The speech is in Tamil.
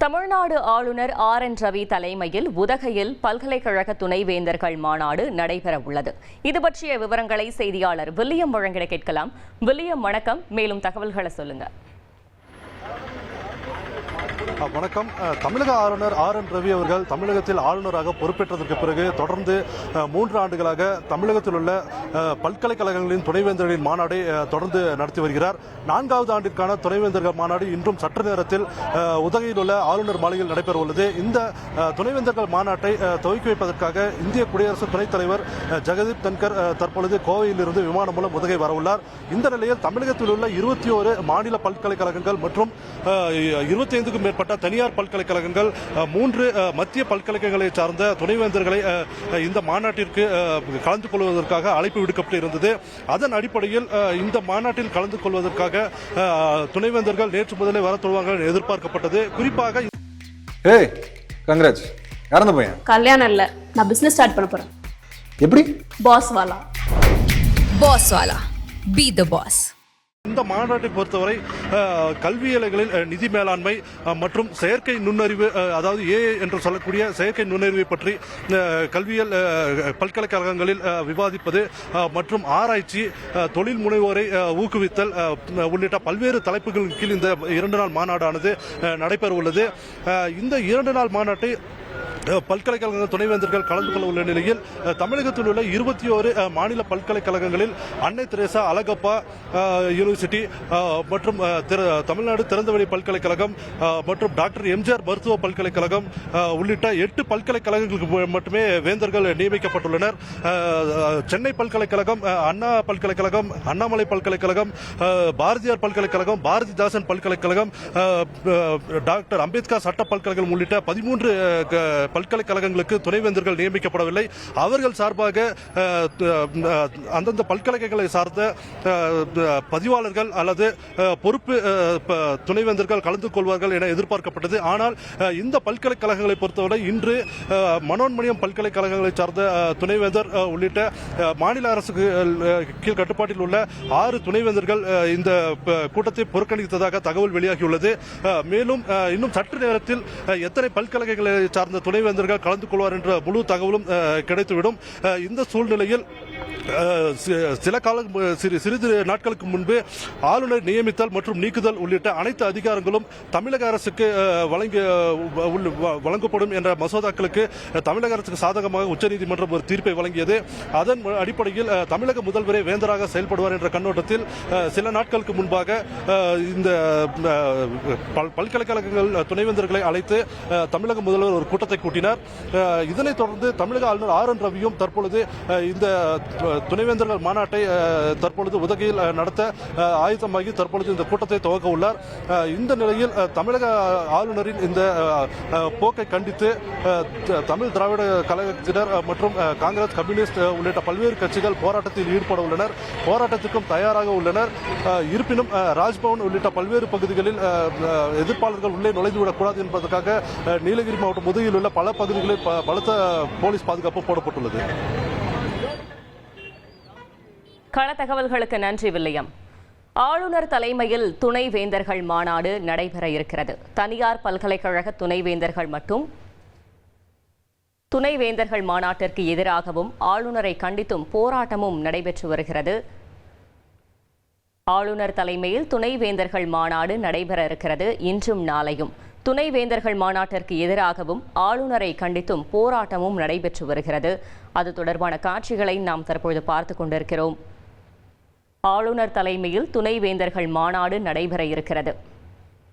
தமிழ்நாடு ஆளுநர் ஆர்.என். ரவி தலைமையில் உதகையில் பல்கலைக்கழக துணைவேந்தர்கள் மாநாடு நடைபெற உள்ளது. இது பற்றிய விவரங்களை செய்தியாளர் வில்லியம் வழங்கிட கேட்கலாம். வில்லியம், வணக்கம். மேலும் தகவல்களை சொல்லுங்க. வணக்கம். தமிழக ஆளுநர் ஆர்.என். ரவி அவர்கள் தமிழகத்தில் ஆளுநராக பொறுப்பேற்றதற்கு பிறகு தொடர்ந்து 3 ஆண்டுகளாக தமிழகத்தில் உள்ள பல்கலைக்கழகங்களின் துணைவேந்தர்களின் மாநாடை தொடர்ந்து நடத்தி வருகிறார். 4வது ஆண்டிற்கான துணைவேந்தர்கள் மாநாடு இன்றும் சற்று நேரத்தில் உதகையில் உள்ள ஆளுநர் மாளிகையில் நடைபெற உள்ளது. இந்த துணைவேந்தர்கள் மாநாட்டை துவக்கி வைப்பதற்காக இந்திய குடியரசு துணைத் தலைவர் ஜெகதீப் தன்கர் தற்பொழுது கோவையிலிருந்து விமானம் மூலம் உதகை வரவுள்ளார். இந்த நிலையில் தமிழகத்தில் உள்ள 21 மாநில பல்கலைக்கழகங்கள் மற்றும் 25க்கும் மேற்பட்ட தனியார் பல்கலைக்கழகங்கள் 3 மத்திய பல்கலைக்கழகங்களை சார்ந்த துணைவேந்தர்களை இந்த மாநாட்டிற்கு கலந்து கொள்வதற்காக அழைப்பு விடுக்கப்பட்டிருந்தது. அதன் அடிப்படையில் இந்த மாநாட்டில் கலந்து கொள்வதற்காக துணைவேந்தர்கள் நேற்று முதலே வர தொடங்குவார்கள் என எதிர்பார்க்கப்பட்டது. குறிப்பாக கல்யாணம் இல்ல, நான் பிசினஸ் ஸ்டார்ட் பண்ண போறேன். எப்படி? பாஸ் வாலா பி தி பாஸ். இந்த மாநாட்டை பொறுத்தவரை கல்வியலைகளில் நிதி மேலாண்மை மற்றும் செயற்கை நுண்ணறிவு, அதாவது ஏஐ என்று சொல்லக்கூடிய செயற்கை நுண்ணறிவை பற்றி கல்வியல் பல்கலைக்கழகங்களில் விவாதிப்பது மற்றும் ஆராய்ச்சி, தொழில் முனைவோரை ஊக்குவித்தல் உள்ளிட்ட பல்வேறு தலைப்புகளின் கீழ் இந்த 2 நாள் மாநாடானது நடைபெற உள்ளது. இந்த 2 நாள் மாநாட்டை பல்கலைக்கழக துணைவேந்தர்கள் கலந்து கொள்ள உள்ள நிலையில் தமிழகத்தில் உள்ள 21 மாநில பல்கலைக்கழகங்களில் அன்னை தெரசா அழகப்பா யூனிவர்சிட்டி மற்றும் தமிழ்நாடு திறந்தவெளி பல்கலைக்கழகம் மற்றும் டாக்டர் எம்ஜிஆர் மருத்துவ பல்கலைக்கழகம் உள்ளிட்ட 8 பல்கலைக்கழகங்களுக்கு மட்டுமே வேந்தர்கள் நியமிக்கப்பட்டுள்ளனர். சென்னை பல்கலைக்கழகம், அண்ணா பல்கலைக்கழகம், அண்ணாமலை பல்கலைக்கழகம், பாரதியார் பல்கலைக்கழகம், பாரதிதாசன் பல்கலைக்கழகம், டாக்டர் அம்பேத்கர் சட்ட பல்கலைக்கழகம் உள்ளிட்ட 13 பல்கலைக்கழகங்களுக்கு துணைவேந்தர்கள் நியமிக்கப்படவில்லை. அவர்கள் சார்பாக அந்தந்த பல்கலைக்கழகங்களை சார்ந்த பதிவாளர்கள் அல்லது பொறுப்பு துணைவேந்தர்கள் கலந்து கொள்வார்கள் என எதிர்பார்க்கப்பட்டது. ஆனால் இந்த பல்கலைக்கழகங்களை பொறுத்தவரை இன்று மனோன்மணியம் பல்கலைக்கழகங்களை சார்ந்த துணைவேந்தர் உள்ளிட்ட மாநில அரசுக்கு கீழ் கட்டுப்பாட்டில் உள்ள 6 துணைவேந்தர்கள் இந்த கூட்டத்தை புறக்கணித்ததாக தகவல் வெளியாகியுள்ளது. மேலும் இன்னும் சற்று நேரத்தில் எத்தனை பல்கலைக்கழகங்களை சார்ந்த துணைவேந்தர்கள் கலந்து கொள்வார் என்ற முழு தகவலும் கிடைத்துவிடும். இந்த சூழ்நிலையில் சிறிது நாட்களுக்கு முன்பு ஆளுநர் நியமித்தல் மற்றும் நீக்குதல் உள்ளிட்ட அனைத்து அதிகாரங்களும் தமிழக அரசுக்கு வழங்கப்படும் என்ற மசோதாக்களுக்கு தமிழக அரசுக்கு சாதகமாக உச்சநீதிமன்றம் ஒரு தீர்ப்பை வழங்கியது. அதன் அடிப்படையில் தமிழக முதல்வரே வேந்தராக செயல்படுவார் என்ற கண்ணோட்டத்தில் சில நாட்களுக்கு முன்பாக இந்த பல்கலைக்கழகங்கள் துணைவேந்தர்களை அழைத்து தமிழக முதல்வர் ஒரு கூட்டத்தை கூட்டினார். இதனைத் தொடர்ந்து தமிழக ஆளுநர் ஆர்.என். ரவியும் தற்பொழுது இந்த துணைவேந்தர்கள் மாநாட்டை தற்பொழுது உதகையில் நடத்த ஆயத்தமாகி தற்பொழுது இந்த கூட்டத்தை துவக்க உள்ளார். இந்த நிலையில் தமிழக ஆளுநரின் இந்த போக்கை கண்டித்து தமிழ் திராவிட கழகத்தினர் மற்றும் காங்கிரஸ், கம்யூனிஸ்ட் உள்ளிட்ட பல்வேறு கட்சிகள் போராட்டத்தில் ஈடுபட உள்ளனர். போராட்டத்திற்கும் தயாராக உள்ளனர். இருப்பினும் ராஜ்பவன் உள்ளிட்ட பல்வேறு பகுதிகளில் எதிர்ப்பாளர்கள் உள்ளே நுழைந்துவிடக்கூடாது என்பதற்காக நீலகிரி மாவட்டம் முதுகில் உள்ள பல பகுதிகளில் பலத்த போலீஸ் பாதுகாப்பு போடப்பட்டுள்ளது. கள தகவல்களுக்கு நன்றி வில்லியம். ஆளுநர் தலைமையில் துணைவேந்தர்கள் மாநாடு நடைபெற இருக்கிறது. தனியார் பல்கலைக்கழக துணைவேந்தர்கள் மட்டும் துணைவேந்தர்கள் மாநாட்டிற்கு எதிராகவும் ஆளுநரை கண்டித்தும் போராட்டமும் நடைபெற்று வருகிறது. ஆளுநர் தலைமையில் துணைவேந்தர்கள் மாநாடு நடைபெற இருக்கிறது. இன்றும் நாளையும் துணைவேந்தர்கள் மாநாட்டிற்கு எதிராகவும் ஆளுநரை கண்டித்தும் போராட்டமும் நடைபெற்று வருகிறது. அது தொடர்பான காட்சிகளை நாம் தற்பொழுது பார்த்து கொண்டிருக்கிறோம். ஆளுநர் தலைமையில் துணைவேந்தர்கள் மாநாடு நடைபெற இருக்கிறது.